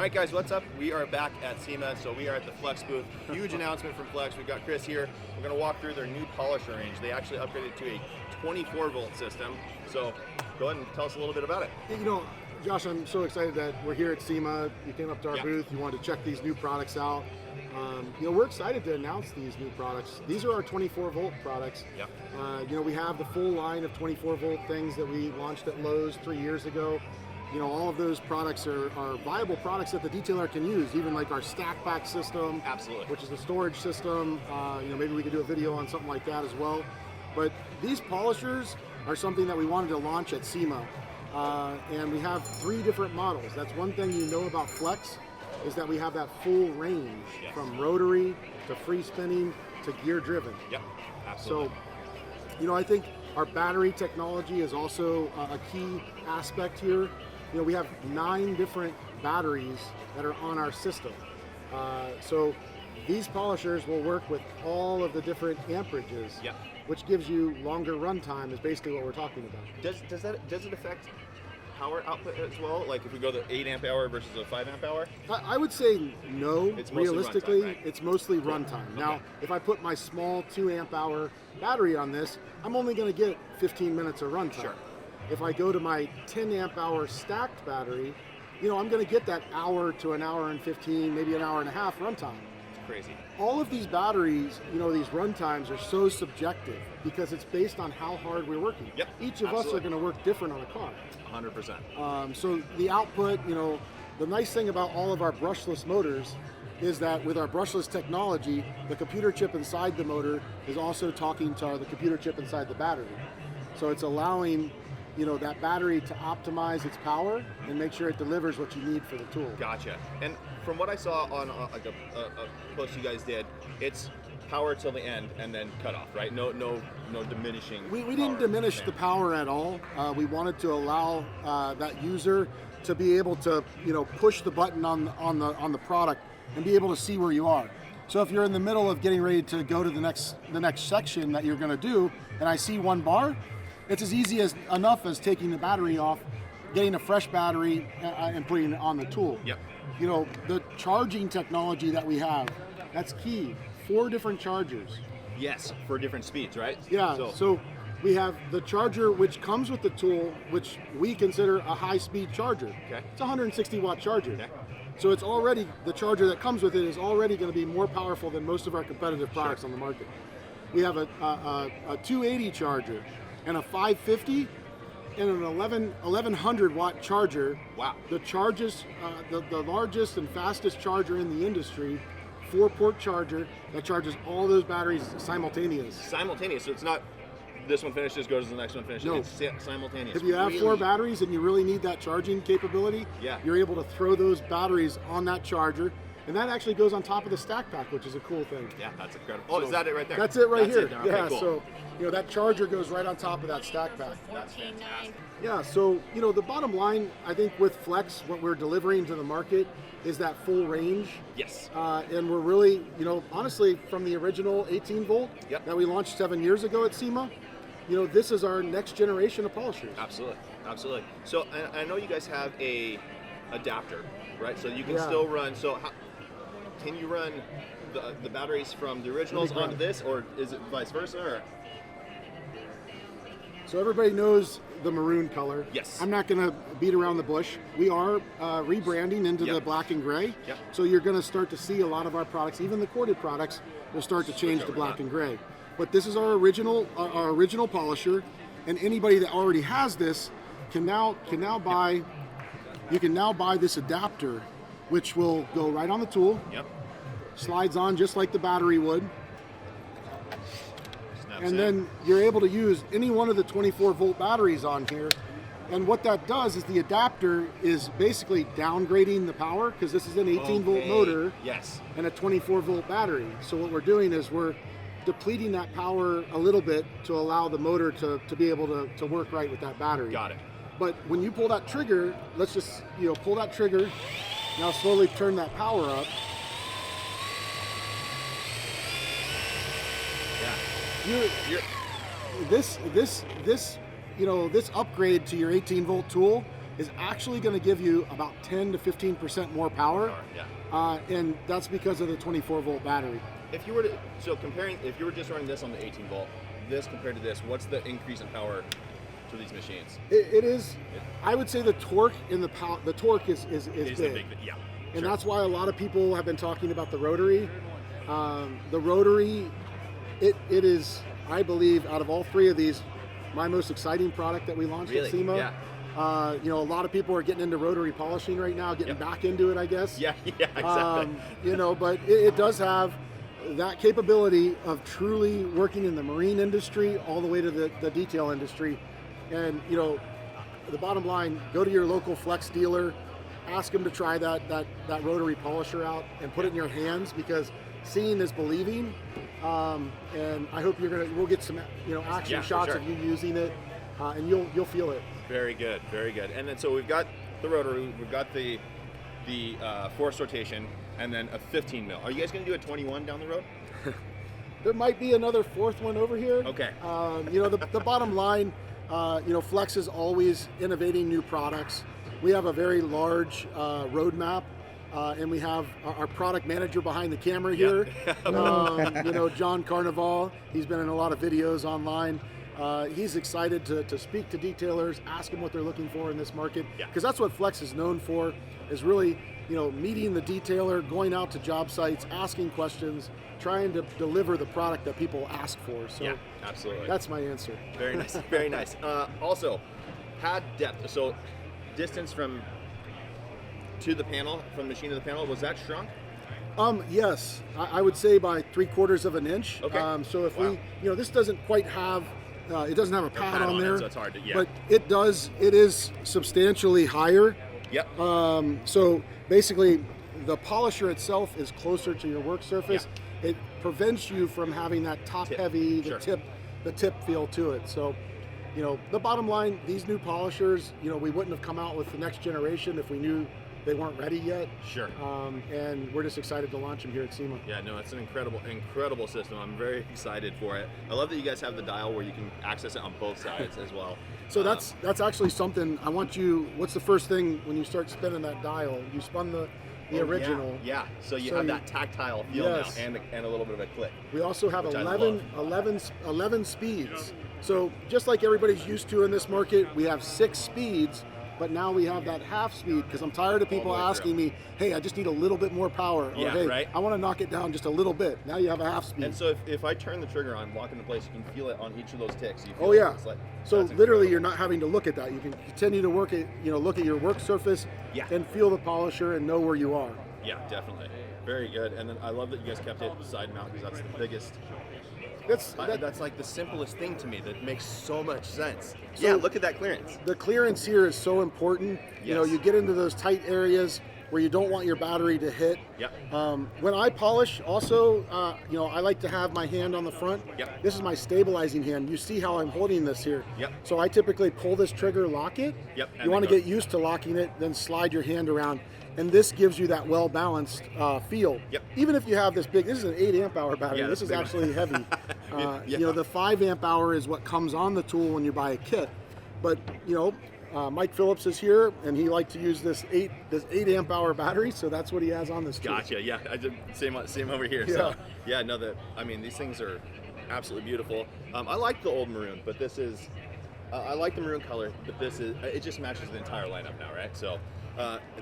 All right, guys, what's up? We are back at SEMA, so we are at the Flex booth. Huge announcement from Flex. We've got Chris here. We're going to walk through their new polisher range. They actually upgraded to a 24-volt system. So go ahead and tell us a little bit about it. You know, Josh, I'm so excited that we're here at SEMA. You came up to our Yeah. booth. You wanted to check these new products out. You know, we're excited to announce these new products. These are our 24-volt products. Yeah. You know, we have the full line of 24-volt things that we launched at Lowe's 3 years ago. You know, all of those products are viable products that the detailer can use, even like our stack pack system. Absolutely. Which is the storage system. You know, maybe we could do a video on something like that as well. But these polishers are something that we wanted to launch at SEMA. And we have 3 different models. That's one thing you know about Flex, is that we have that full range, yes, from rotary to free spinning to gear driven. Yep, absolutely. So, you know, I think our battery technology is also a key aspect here. You know, we have 9 different batteries that are on our system. So these polishers will work with all of the different amperages, Yep, which gives you longer runtime, is basically what we're talking about. Does it affect power output as well? Like if we go to 8 amp hour versus a 5 amp hour? I would say no. It's mostly realistically, runtime, right? it's mostly runtime. Now, Okay. if I put my small 2 amp hour battery on this, I'm only going to get 15 minutes of runtime. Sure. If I go to my 10 amp hour stacked battery, you know, I'm going to get that hour to an hour and 15, maybe an hour and a half runtime. It's crazy. All of these batteries, you know, these runtimes are so subjective because it's based on how hard we're working. Yep, Each of us are absolutely. going to work different on a car. 100%. So the output, you know, the nice thing about all of our brushless motors is that with our brushless technology, the computer chip inside the motor is also talking to the computer chip inside the battery. So it's allowing, you know, that battery to optimize its power and make sure it delivers what you need for the tool. Gotcha. And from what I saw on like a post you guys did, it's power till the end and then cut off, right? No diminishing. We didn't diminish the power at all. We wanted to allow that user to be able to, you know, push the button on the product and be able to see where you are. So if you're in the middle of getting ready to go to the next section that you're going to do, and I see 1 bar, it's as easy as enough as taking the battery off, getting a fresh battery, and putting it on the tool. Yep. You know, the charging technology that we have, that's key. 4 different chargers. Yes, for different speeds, right? Yeah, so we have the charger which comes with the tool, which we consider a high-speed charger. Okay. It's a 160-watt charger. Okay. So it's already, the charger that comes with it is already going to be more powerful than most of our competitive products on the market. We have a 280 charger and a 550 and an 1100-watt charger. Wow. The largest and fastest charger in the industry, 4-port charger that charges all those batteries simultaneous. Simultaneous, so it's not this one finishes, goes to the next one finishes. No. It's simultaneous. If you have Really? 4 batteries and you really need that charging capability, Yeah. you're able to throw those batteries on that charger, and that actually goes on top of the stack pack, which is a cool thing. Yeah, that's incredible. Oh, So is that it right there? That's it right That's here. It there. Okay, Yeah, cool. so you know that charger goes right on top of that stack pack. That's fantastic. Yeah, so you know the bottom line, I think with Flex, what we're delivering to the market is that full range. Yes. And we're really, you know, honestly, from the original 18 volt Yep. that we launched 7 years ago at SEMA, you know, this is our next generation of polishers. Absolutely, absolutely. So I know you guys have a adapter, right? So you can Yeah. still run. So can you run the batteries from the originals grab onto this, or is it vice versa? Or? So everybody knows the maroon color. Yes. I'm not going to beat around the bush. We are rebranding into Yep. the black and gray. Yep. So you're going to start to see a lot of our products, even the corded products, will start to change to over, black yeah. and gray. But this is our original polisher, and anybody that already has this can now buy. You can now buy this adapter, which will go right on the tool. Yep. Slides on just like the battery would. Snaps And in. then you're able to use any one of the 24-volt batteries on here. And what that does is the adapter is basically downgrading the power, because this is an 18-volt Okay. motor Yes. and a 24-volt battery. So what we're doing is we're depleting that power a little bit to allow the motor to be able to work right with that battery. Got it. But when you pull that trigger, let's just, you know, pull that trigger. Now slowly turn that power up. Yeah. This you know, this upgrade to your 18-volt tool is actually going to give you about 10 to 15% more power. And that's because of the 24-volt battery. If you were to, so comparing, if you were just running this on the 18 volt, this compared to this, what's the increase in power to these machines? It is, I would say the torque in the torque is big. Yeah. And that's why a lot of people have been talking about the Rotary. The Rotary, it is, I believe, out of all three of these, my most exciting product that we launched at SEMA. Yeah. You know, a lot of people are getting into rotary polishing right now, getting back into it, I guess. Yeah, exactly. You know, but it does have that capability of truly working in the marine industry all the way to the detail industry. And, you know, the bottom line, go to your local Flex dealer, ask them to try that rotary polisher out and put it in your hands, because seeing is believing. And I hope we'll get some, you know, action shots of you using it, and you'll feel it. Very good, very good. And then so we've got the Rotary, we've got the forced rotation, and then a 15 mil. Are you guys going to do a 21 down the road? There might be another fourth one over here. Okay. You know, the bottom line, you know, Flex is always innovating new products. We have a very large roadmap, and we have our product manager behind the camera here. You know, John Carnival. He's been in a lot of videos online. He's excited to speak to detailers, ask them what they're looking for in this market, because that's what Flex is known for, is really, you know, meeting the detailer, going out to job sites, asking questions, trying to deliver the product that people ask for. So yeah, absolutely. That's my answer. Very nice, very nice. Also, pad depth. So distance from to the panel, from machine to the panel, was that shrunk? Yes, I would say by 3/4 of an inch. Okay. So if we, you know, this doesn't quite have, it doesn't have a pad on there, so it's hard to, but it is substantially higher. Yep. So basically, the polisher itself is closer to your work surface. It prevents you from having that top-heavy, the tip feel to it. So, you know, the bottom line, these new polishers, you know, we wouldn't have come out with the next generation if we knew they weren't ready yet. Sure. And we're just excited to launch them here at SEMA. Yeah, no, it's an incredible system. I'm very excited for it. I love that you guys have the dial where you can access it on both sides as well. So that's actually something I want you. What's the first thing when you start spinning that dial? You spun the original. Yeah. So you have that tactile feel now, and a little bit of a click. We also have 11 speeds. So just like everybody's used to in this market, we have 6 speeds. But now we have that half speed, because I'm tired of people asking me, hey, I just need a little bit more power. Or, hey, I want to knock it down just a little bit. Now you have a half speed. And so if I turn the trigger on, lock into place, you can feel it on each of those ticks. You feel it's like, so literally you're not having to look at that. You can continue to look at your work surface and feel the polisher and know where you are. Yeah, definitely. Very good. And then I love that you guys kept it side mount, because that's the biggest. That's like the simplest thing to me. That makes so much sense. So look at that clearance. The clearance here is so important. Yes. You know, you get into those tight areas where you don't want your battery to hit. Yep. When I polish, also, you know, I like to have my hand on the front. Yep. This is my stabilizing hand. You see how I'm holding this here. Yep. So I typically pull this trigger, lock it. Yep. You want to get used to locking it, then slide your hand around. And this gives you that well-balanced feel. Yep. Even if you have this big, this is an 8 amp hour battery. Yeah, this is actually heavy. Yeah. You know, the 5 amp hour is what comes on the tool when you buy a kit. But, you know, Mike Phillips is here, and he liked to use this 8 amp hour battery, so that's what he has on this tool. Gotcha. Yeah, I did same over here. Yeah. So yeah, no, I mean, these things are absolutely beautiful. I like the old maroon, but this is. I like the maroon color, but it just matches the entire lineup now, right? So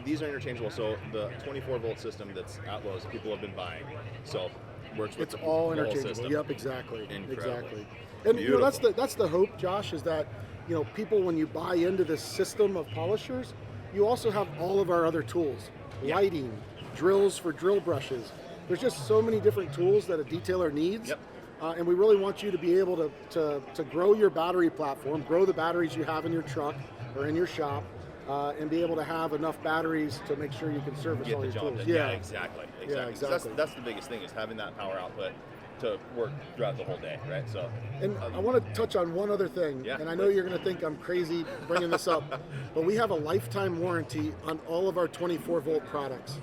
these are interchangeable. So the 24-volt system that's at Lowe's, people have been buying. So works with it's all the whole interchangeable. system. Yep, exactly. Incredible. Exactly. And you know, that's the hope, Josh, is that, you know, people, when you buy into this system of polishers, you also have all of our other tools, lighting, drills for drill brushes. There's just so many different tools that a detailer needs. Yep. And we really want you to be able to grow your battery platform, grow the batteries you have in your truck or in your shop, and be able to have enough batteries to make sure you can service all your tools. Yeah, exactly. Yeah, exactly. That's the biggest thing, is having that power output to work throughout the whole day, right? So. And I want to touch on one other thing, and I know you're going to think I'm crazy bringing this up, but we have a lifetime warranty on all of our 24-volt products.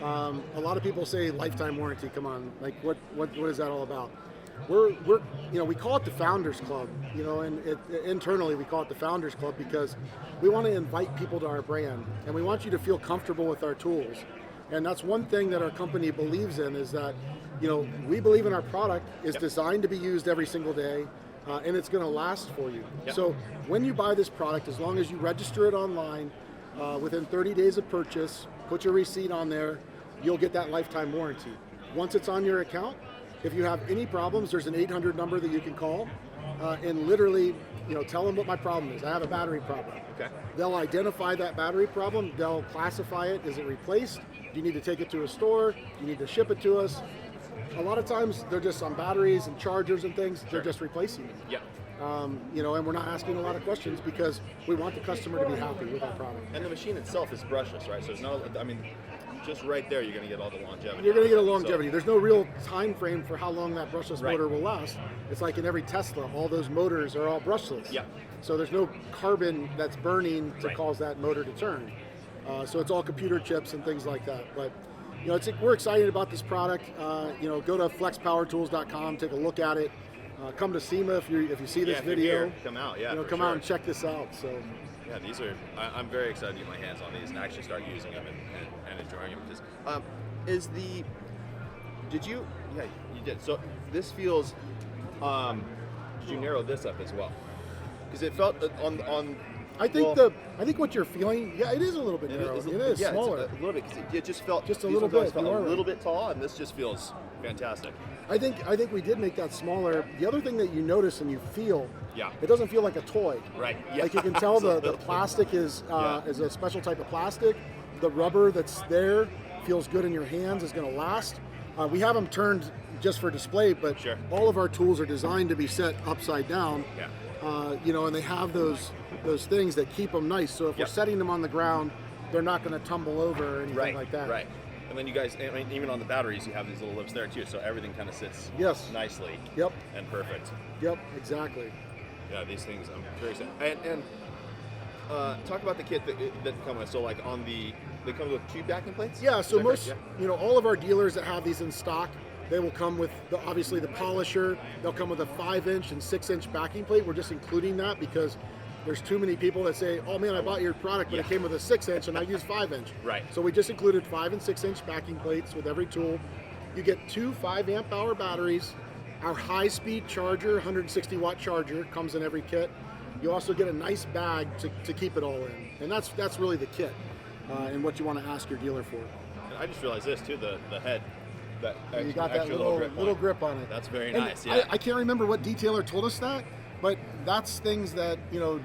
A lot of people say lifetime warranty. Come on, like what is that all about? we're we call it the Founders Club, and internally we call it the Founders Club because we want to invite people to our brand, and we want you to feel comfortable with our tools. And that's one thing that our company believes in, is that we believe in our product is designed to be used every single day, and it's going to last for you. So when you buy this product, as long as you register it online within 30 days of purchase, put your receipt on there, you'll get that lifetime warranty. Once it's on your account, if you have any problems, there's an 800 number that you can call and literally, tell them what my problem is. I have a battery problem. Okay. They'll identify that battery problem. They'll classify it. Is it replaced? Do you need to take it to a store? Do you need to ship it to us? A lot of times they're just on batteries and chargers and things. They're just replacing them. Yeah. And we're not asking a lot of questions because we want the customer to be happy with our product. And the machine itself is brushless, right? So it's not, just right there, you're going to get all the longevity. You're going to get a longevity. There's no real time frame for how long that brushless motor will last. It's like in every Tesla, all those motors are all brushless. Yeah. So there's no carbon that's burning to cause that motor to turn. So it's all computer chips and things like that. But we're excited about this product. Go to flexpowertools.com, take a look at it. Come to SEMA if you see this video. Come out, come out and check this out. So. Yeah, these are. I'm very excited to get my hands on these and actually start using them and enjoying them. Because, did you? Yeah, you did. So this feels. Did you narrow this up as well? Because it felt on. I think what you're feeling, it is a little bit narrow. It is smaller. It's a little bit. Cause it just felt just a little bit. Felt a little bit tall, and this just feels fantastic. I think we did make that smaller. The other thing that you notice and you feel, it doesn't feel like a toy. Right. Yeah. Like you can tell the plastic is a special type of plastic. The rubber that's there feels good in your hands. Is going to last. We have them turned just for display, but all of our tools are designed to be set upside down. Yeah. And they have those things that keep them nice. So if we're setting them on the ground, they're not going to tumble over or anything like that. Right. And then you guys, even on the batteries, you have these little lips there too, so everything kind of sits nicely. Yep. And perfect. Yep, exactly. Yeah, these things, I'm very excited. And talk about the kit that come with. So like they come with 2 backing plates? Yeah, so most, all of our dealers that have these in stock, they will come with, obviously the polisher. They'll come with a 5-inch and 6-inch backing plate. We're just including that because there's too many people that say, oh man, I bought your product, but it came with a 6-inch and I use 5-inch. Right. So we just included 5 and 6-inch backing plates with every tool. You get 2 5-amp hour batteries. Our high-speed charger, 160 watt charger, comes in every kit. You also get a nice bag to keep it all in. And that's really the kit and what you want to ask your dealer for. And I just realized this too, the head. You got that little grip on it. That's very and nice. Yeah. I can't remember what detailer told us that, but that's things that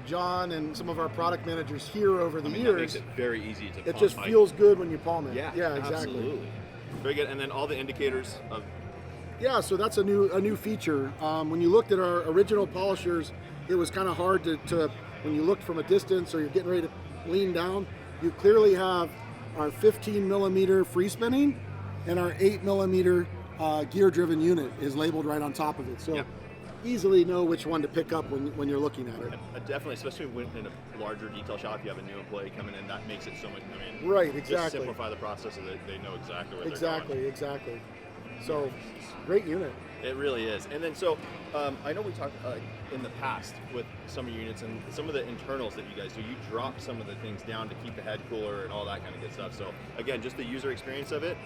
John and some of our product managers hear over the years. That makes it very easy to. It just feels good when you palm it. Yeah, exactly. Absolutely. Very good. And then all the indicators of. Yeah, so that's a new feature. When you looked at our original polishers, it was kind of hard to when you looked from a distance or you're getting ready to lean down. You clearly have our 15 millimeter free spinning. And our 8 millimeter gear-driven unit is labeled right on top of it. So easily know which one to pick up when you're looking at it. Definitely, especially when in a larger detail shop, you have a new employee coming in, that makes it so much, right, exactly. Just simplify the process so that they know exactly where they're going. Exactly. So, great unit. It really is. And then, so, I know we talked in the past with some of your units and some of the internals that you guys do, you drop some of the things down to keep the head cooler and all that kind of good stuff. So, again, just the user experience of it.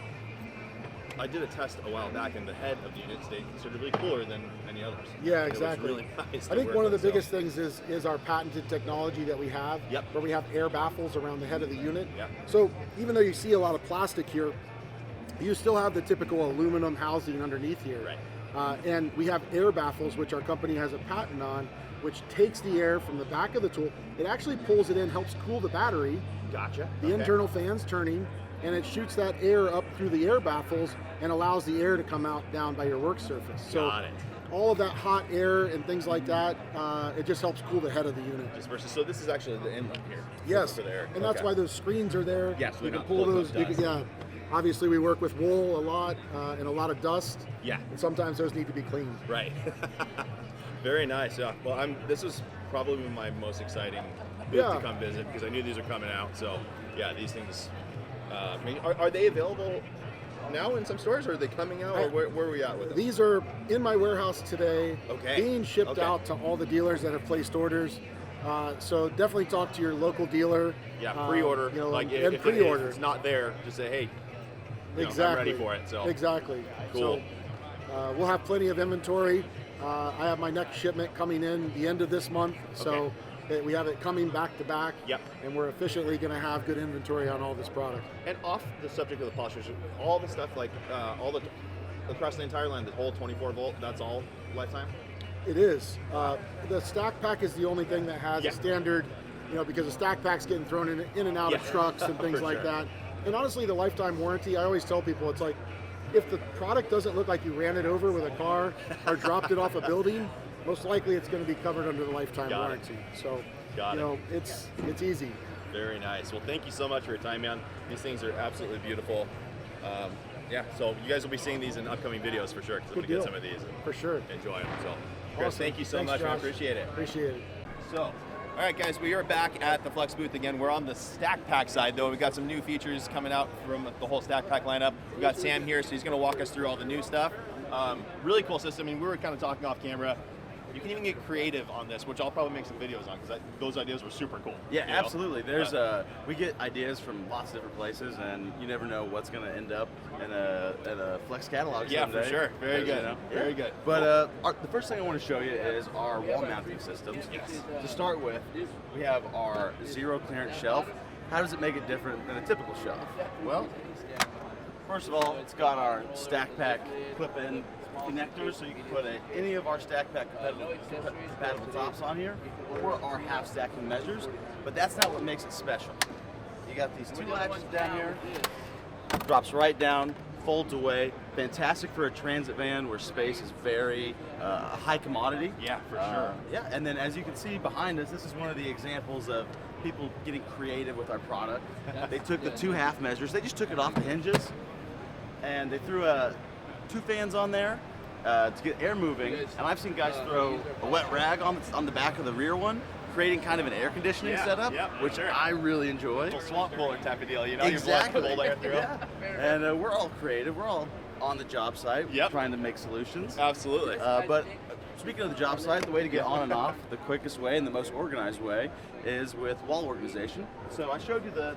I did a test a while back, and the head of the unit stayed considerably cooler than any others. Yeah, exactly. It was really nice. I think one of the biggest things is our patented technology that we have, where we have air baffles around the head of the unit. Yep. So even though you see a lot of plastic here, you still have the typical aluminum housing underneath here. Right. And we have air baffles, which our company has a patent on, which takes the air from the back of the tool. It actually pulls it in, helps cool the battery. Gotcha. The internal fan's turning, and it shoots that air up through the air baffles and allows the air to come out down by your work surface. So Got it. all of that hot air and things like that, it just helps cool the head of the unit. So this is actually the inlet here. Yes, for the air. And that's why those screens are there. Yes, you can pull those. Obviously, we work with wool a lot and a lot of dust. Yeah. And sometimes those need to be cleaned. Right. Very nice. Yeah. Well, this was probably my most exciting booth to come visit because I knew these were coming out. So, yeah, these things. Are they available now in some stores, or are they coming out, or where are we at with them? These are in my warehouse today, Okay. being shipped out to all the dealers that have placed orders. So definitely talk to your local dealer. Yeah, pre-order. You know, like and if pre-order. it's not there, just say, hey, Exactly. I'm ready for it. So Exactly. Cool. So we'll have plenty of inventory. I have my next shipment coming in the end of this month. So we have it coming back to back. Yep. And we're officially going to have good inventory on all this product. And off the subject of the polishers, all the stuff like all the across the entire line, the whole 24 volt, that's all lifetime. It is. The stack pack is the only thing that has a standard, because the stack pack's getting thrown in and out of trucks and things like that. And honestly, the lifetime warranty, I always tell people, it's like, if the product doesn't look like you ran it over with a car or dropped it off a building, most likely it's going to be covered under the lifetime warranty. So, it's easy. Very nice. Well, thank you so much for your time, man. These things are absolutely beautiful. So you guys will be seeing these in upcoming videos for sure, because I'm going to get some of these and for sure. enjoy them. So, Chris, thank you so much. Josh. I appreciate it. Appreciate it. So, all right, guys, we are back at the Flex booth again. We're on the stack pack side, though. We've got some new features coming out from the whole stack pack lineup. We've got Sam here, so he's going to walk us through all the new stuff. Really cool system. I mean, we were kind of talking off camera. You can even get creative on this, which I'll probably make some videos on, because those ideas were super cool. Yeah, absolutely. There's we get ideas from lots of different places, and you never know what's going to end up in a Flex catalog someday. Yeah, for sure. Very good. Very good. But the first thing I want to show you is our wall mounting systems. Yes. To start with, we have our zero clearance shelf. How does it make it different than a typical shelf? Well, first of all, it's got our stack pack clip-in connectors, so you can put any of our stack pack compatible tops on here, or our half stacking measures, but that's not what makes it special. You got these two latches down here, drops right down, folds away. Fantastic for a transit van where space is very a high commodity. Yeah, for sure. Yeah, and then as you can see behind us, this is one of the examples of people getting creative with our product. They took the two half measures, they just took it off the hinges, and they threw two fans on there to get air moving. And I've seen guys throw a wet rag on the back of the rear one, creating kind of an air conditioning setup, which I really enjoy. A swamp cooler type of deal, Exactly. You're blowing cold air through. Yeah. And we're all creative. We're all on the job site trying to make solutions. Absolutely. But speaking of the job site, the way to get on and off, the quickest way and the most organized way is with wall organization. So I showed you the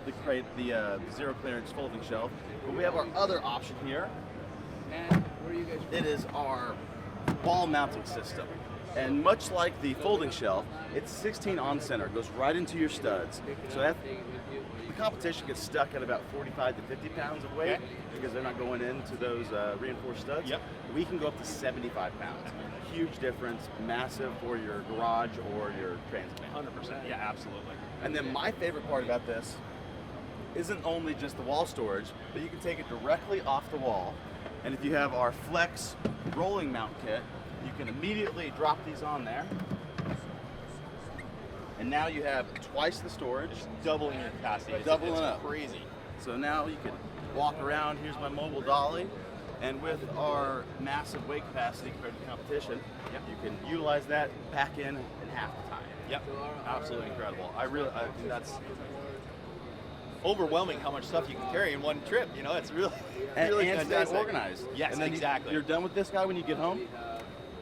zero clearance folding shelf, but we have our other option here. It is our wall mounting system. And much like the folding shelf, it's 16 on center. It goes right into your studs. So the competition gets stuck at about 45 to 50 pounds of weight because they're not going into those reinforced studs. We can go up to 75 pounds. Huge difference, massive for your garage or your transit van. 100%. Yeah, absolutely. And then my favorite part about this isn't only just the wall storage, but you can take it directly off the wall. And if you have our Flex rolling mount kit, you can immediately drop these on there. And now you have twice the storage. Doubling your capacity. Doubling it's up. Crazy. So now you can walk around. Here's my mobile dolly. And with our massive weight capacity compared to the competition, you can utilize that, pack in half the time. Yep, absolutely incredible. I think that's overwhelming how much stuff you can carry in one trip. It's really, really and fantastic. stay organized. Yes, and then exactly. You're done with this guy when you get home.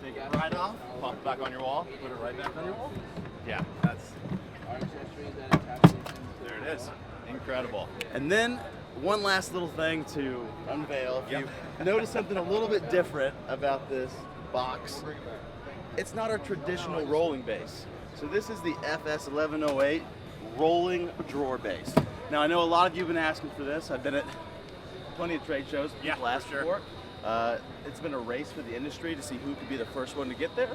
Take it right off, pop it back on your wall, put it right back on your wall. Yeah, that's there it is. Incredible. And then one last little thing to unveil. If you notice something a little bit different about this box, it's not our traditional rolling base. So this is the FS1108 rolling drawer base. Now I know a lot of you have been asking for this. I've been at plenty of trade shows. People asked for it. It's been a race for the industry to see who could be the first one to get there.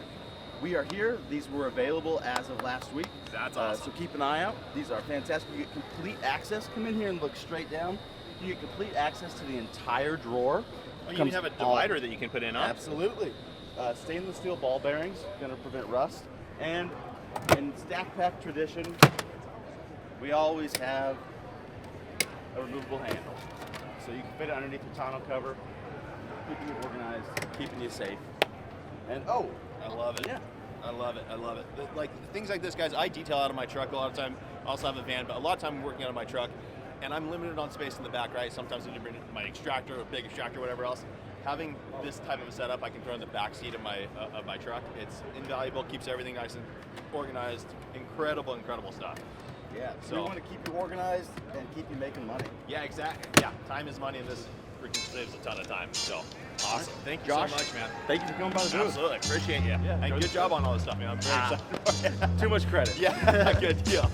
We are here. These were available as of last week. That's awesome. So keep an eye out. These are fantastic. You get complete access. Come in here and look straight down. You get complete access to the entire drawer. Oh, you have a divider that you can put in, huh? Absolutely. Stainless steel ball bearings, going to prevent rust. And in stack pack tradition, we always have a removable handle. So you can fit it underneath your tonneau cover, keeping you organized, keeping you safe. And I love it. Yeah. I love it. I love it. Like things like this, guys, I detail out of my truck a lot of time. I also have a van, but a lot of time I'm working out of my truck. and I'm limited on space in the back, right? Sometimes I need to bring my extractor, a big extractor, whatever else. Having this type of a setup, I can throw in the back seat of my truck. It's invaluable, keeps everything nice and organized. Incredible stuff. Yeah, so we want to keep you organized and keep you making money. Yeah, exactly. Yeah, time is money, and this freaking saves a ton of time. So awesome. Thank you Josh, so much, man. Thank you for coming by the booth. Absolutely, appreciate you. Yeah, and good job on all this stuff, man. I'm very excited. Too much credit. Yeah, good deal.